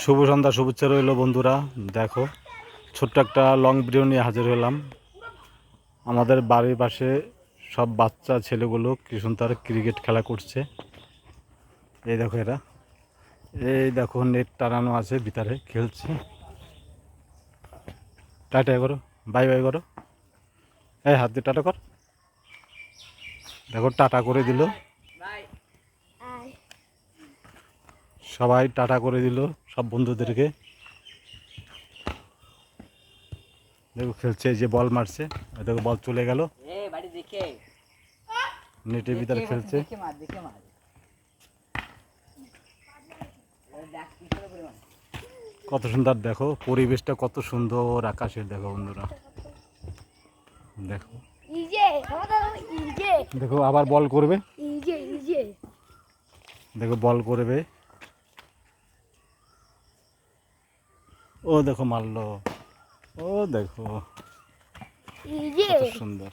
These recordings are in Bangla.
শুভ সন্ধ্যা, শুভেচ্ছা রইল বন্ধুরা। দেখো, ছোট্ট একটা লং ভিডিও নিয়ে হাজির হলাম। আমাদের বাড়ির পাশে সব বাচ্চা ছেলেগুলো কি সুন্দর ক্রিকেট খেলা করছে। এই দেখো এরা, এই দেখো নেট টানানো আছে, ভিতরে খেলছে। টাটা করো, বাই বাই করো, এই হাত দিয়ে টাটা কর। দেখো টাটা করে দিল, সবাই টাটা করে দিল সব বন্ধুদেরকে। দেখো খেলছে, যে বল মারছে, দেখো বল চলে গেল, নেটের ভিতরে খেলছে। কত সুন্দর দেখো পরিবেশটা, কত সুন্দর আকাশের। দেখো বন্ধুরা, দেখো দেখো আবার বল করবে, দেখো বল করবে। ও দেখো মারলো, ও দেখো কত সুন্দর।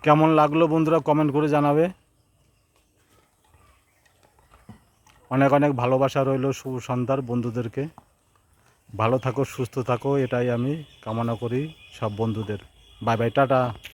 কেমন লাগলো বন্ধুরা কমেন্ট করে জানাবে। অনেক অনেক ভালোবাসা রইল শুভ সন্ধ্যার বন্ধুদেরকে। ভালো থাকো, সুস্থ থাকো, এটাই আমি কামনা করি সব বন্ধুদের। Bye bye, tata.